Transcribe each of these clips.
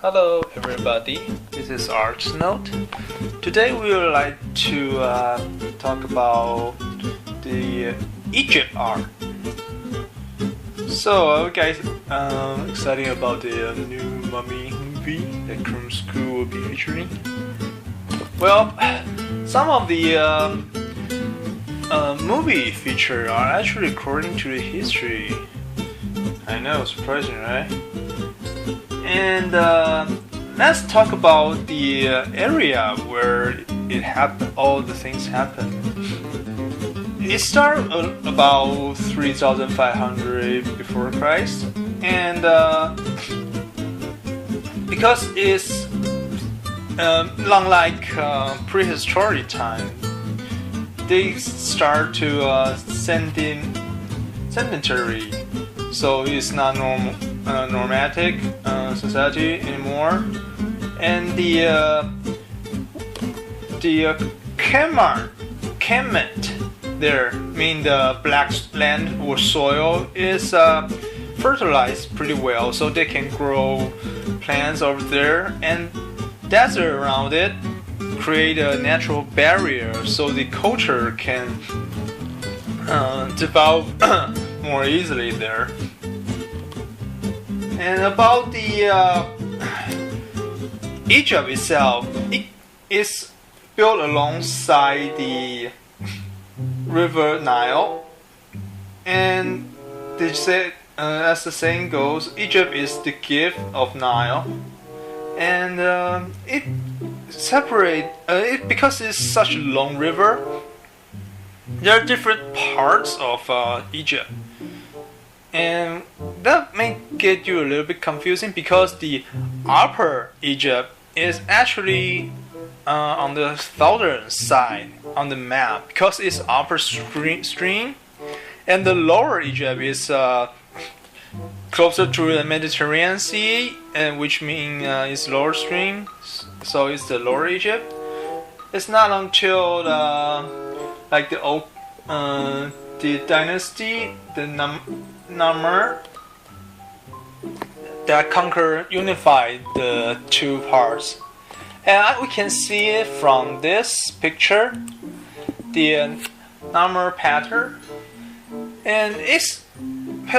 Hello everybody, this is Art's Note. Today we would like to talk about the Egypt art. So are you guys excited about the new mummy movie that Chrome School will be featuring? Well, some of the movie features are actually according to the history. I know, surprising, right? And let's talk about the area where all the things happen. It started about 3,500 before Christ, and because it's long like prehistoric time, they start to sedentary, so it's not normatic society anymore, and the Kemet there, mean the black land or soil, is fertilized pretty well, so they can grow plants over there, and desert around it create a natural barrier so the culture can develop more easily there. And about the Egypt itself, it is built alongside the River Nile, and they say, as the saying goes, Egypt is the gift of Nile, and it because it's such a long river. There are different parts of Egypt. And that may get you a little bit confusing because the upper Egypt is actually on the southern side on the map because it's upper stream, and the lower Egypt is closer to the Mediterranean Sea, and which means it's lower stream, so it's the lower Egypt. It's not until like the old the dynasty, the Namur, that unified the two parts, and we can see it from this picture, the Namur pattern, and it's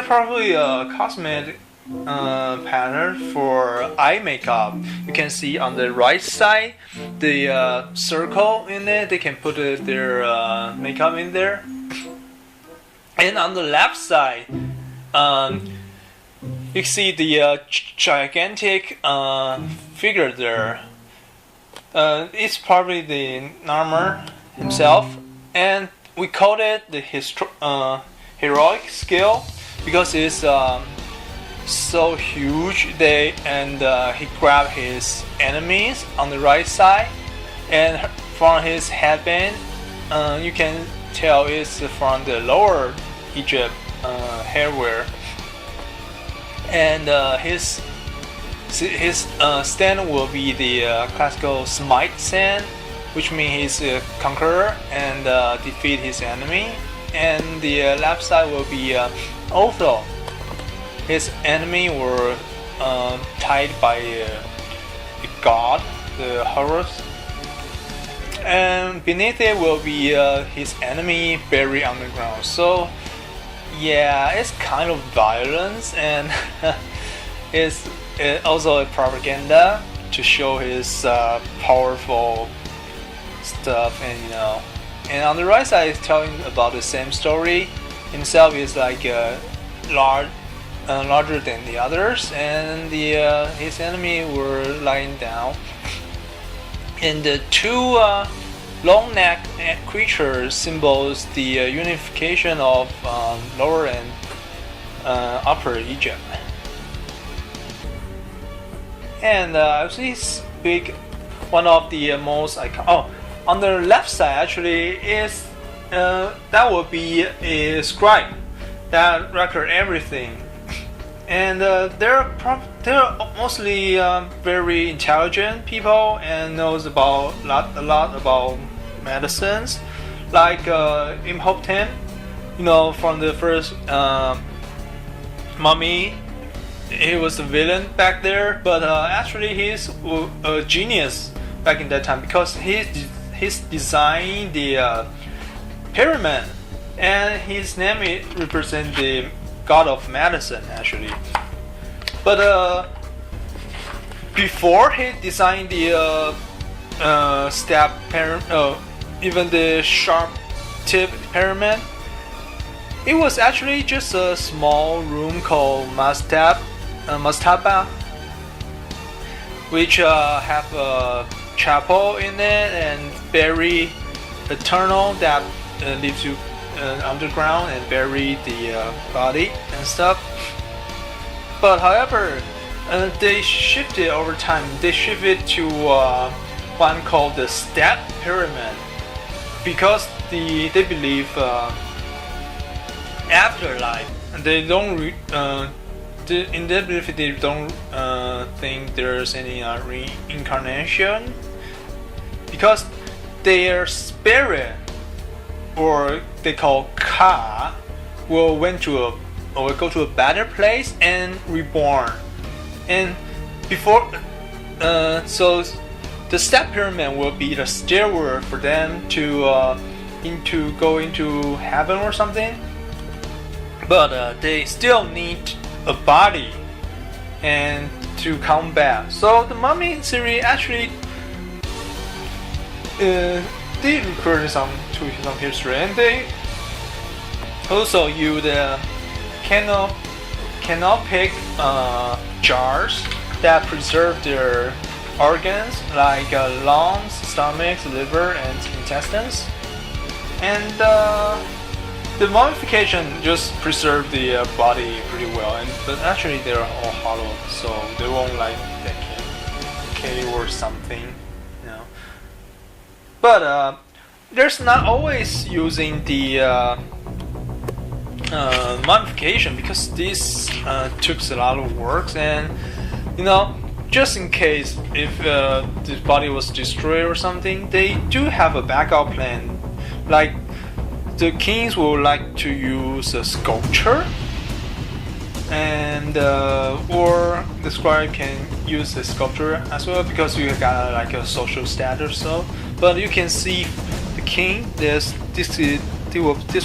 probably a cosmetic pattern for eye makeup. You can see on the right side the circle in it. They can put their makeup in there, and on the left side you see the gigantic figure there. It's probably the Namur himself, and we call it the heroic scale because it's so huge. He grabbed his enemies on the right side, and from his headband you can tell it's from the lower Egypt hairwear, and his stand will be the classical smite stand, which means he's a conqueror and defeat his enemy, and the left side will be Otho. His enemy were tied by a god, the Horus, and beneath it will be his enemy buried underground. So yeah, it's kind of violence, and it's also a propaganda to show his powerful stuff, and and on the right side is telling about the same story. Himself is like larger than the others, and his enemy were lying down, and the two long-necked creatures symbols the unification of lower and upper Egypt. And this big, one of the most iconic. Oh, on the left side actually is that will be a scribe that record everything, and they're mostly very intelligent people and knows about a lot about medicines, like Imhotep, from the first mummy he was a villain back there, but actually he's a genius back in that time because he's designed the pyramid, and his name represents the god of medicine actually. But before he designed the step pyramid, even the sharp tip pyramid, it was actually just a small room called mastaba, which have a chapel in it and very eternal that leaves you underground and bury the body and stuff. But however, they shifted over time. They shifted to one called the step pyramid because they believe afterlife. They don't in their belief they don't think there's any reincarnation because their spirit, or they call ka, will go to a better place and reborn. And before, so the step pyramid will be the stairway for them to go into heaven or something. But they still need a body and to come back. So the Mummy series actually did record some history, and they also use the canopic jars that preserve their organs like lungs, stomachs, liver, and intestines. And the mummification just preserve the body pretty well, but actually they're all hollow, so they won't like decay or something, you know. But there's not always using the mummification because this took a lot of work, and you know, just in case if the body was destroyed or something, they do have a backup plan. Like the kings would like to use a sculpture, and or the scribe can use the sculpture as well because you got like a social status. So, but you can see the king. This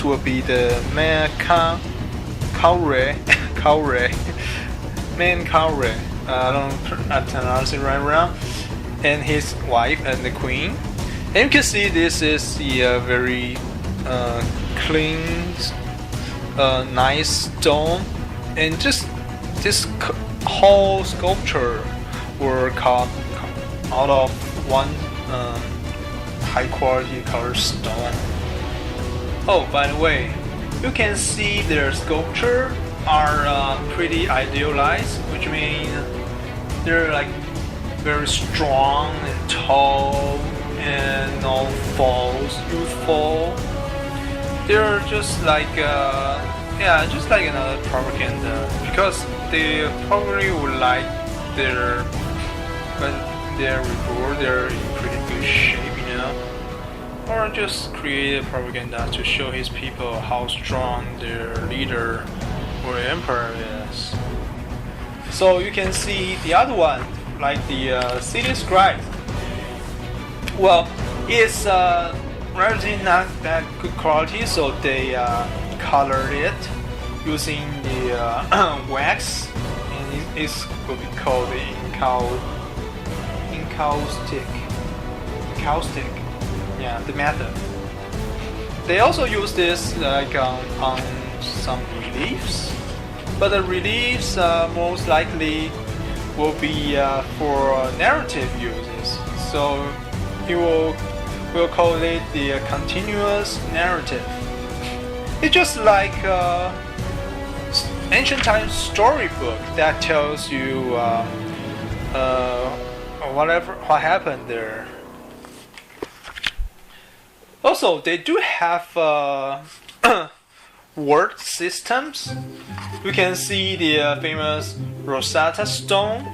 will be the man Kaure. Man Kaure. I don't pronounce it right around. And his wife and the queen. And you can see this is the very clean, nice stone, and just this whole sculpture were carved out of one high quality colored stone. Oh, by the way, you can see their sculpture are pretty idealized, which means they're like very strong and tall and no false, youthful. They're just like just like another propaganda because they probably would like when they're reborn, they're in pretty good shape, you know. Or just create a propaganda to show his people how strong their leader or emperor is. So you can see the other one, like the city scribe. Well, it's relatively not that good quality, so they colored it using the wax, and it's will be called the encaustic. Yeah, the method. They also use this like on some reliefs, but the reliefs most likely will be for narrative uses. So we'll call it the continuous narrative. It's just like ancient times storybook that tells you what happened there. Also, they do have word systems. You can see the famous Rosetta Stone.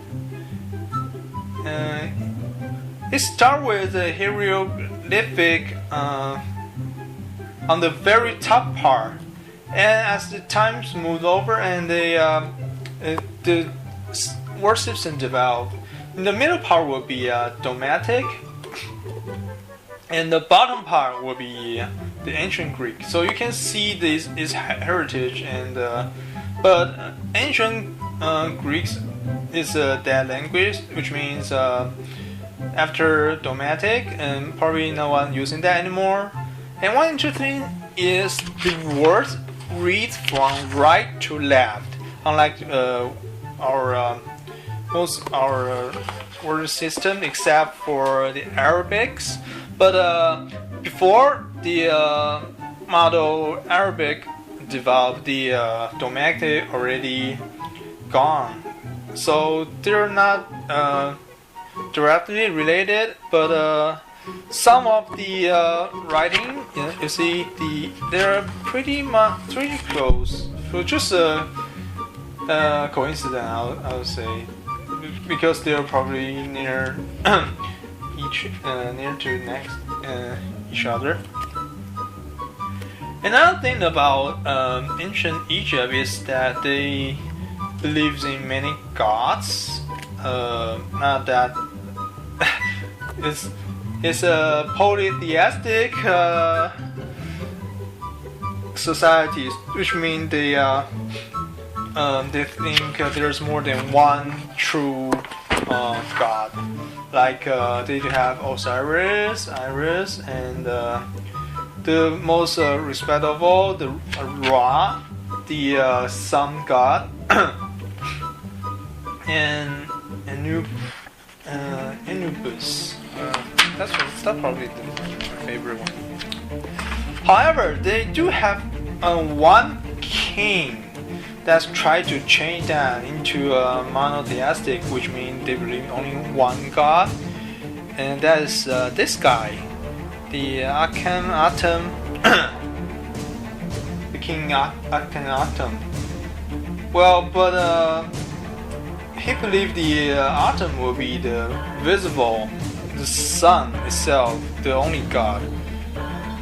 It starts with a hieroglyphic on the very top part, and as the times moved over and the word system developed. In the middle part will be Dogmatic, and the bottom part will be the ancient Greek. So you can see this is heritage, and but ancient Greeks is a dead language, which means after Dogmatic, and probably no one using that anymore. And one interesting is the words read from right to left, unlike most our word system, except for the Arabics. But before the model Arabic developed, the Dogmatic already gone. So they're not directly related, but some of the writing, you see, they're pretty close. So just a coincidence, I would say, because they're probably near each other. Another thing about ancient Egypt is that they believes in many gods. Not that it's a polytheistic society, which means they think there's more than one true god. Like they have Osiris, Iris, and the most respected of all, the Ra, the sun god, and Anubis. That's probably my favorite one. However, they do have one king that's tried to change that into a monotheistic, which means they believe only one god, and that is this guy, the Akhenaten, the King Akhenaten. Well, but he believed the Atum will be the visible, the sun itself, the only god.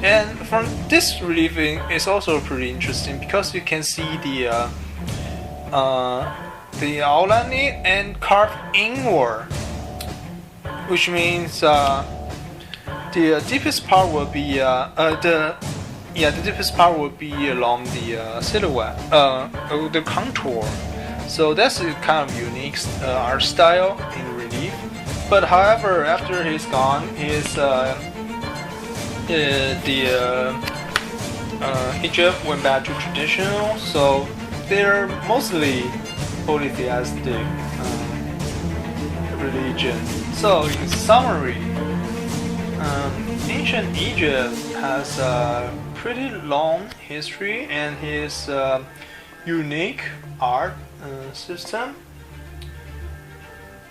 And from this relieving is also pretty interesting because you can see the outline and carved inward, which means the deepest part will be the deepest part will be along the silhouette, the contour. So that's a kind of unique art style in relief. But however, after he's gone, Egypt went back to traditional, so they're mostly polytheistic religion. So in summary, ancient Egypt has a pretty long history and his unique art system.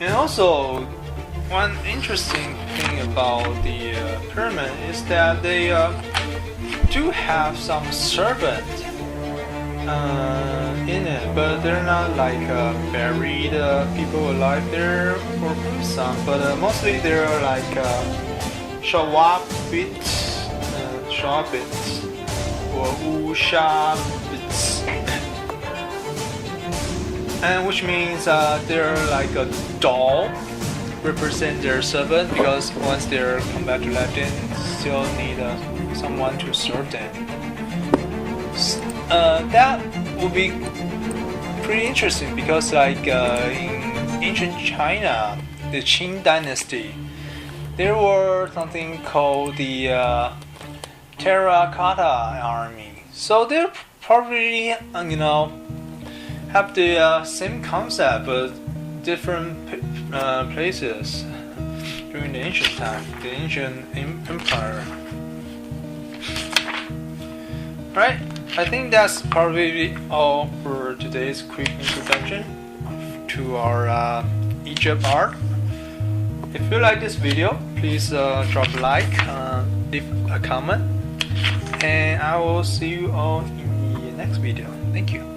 And also, one interesting thing about the pyramid is that they do have some servant in it, but they're not like buried people alive there, or some, but mostly they're like shawabits or ushabits, and which means they're like a doll represent their servant, because once they're come back to life, they still need someone to serve them. That would be pretty interesting because, like in ancient China, the Qing dynasty, there were something called the terracotta army. So they probably have the same concept but different places during the ancient time, the ancient empire. Right, I think that's probably all for today's quick introduction to our Egypt art. If you like this video, please drop a like, leave a comment, and I will see you all in the next video. Thank you.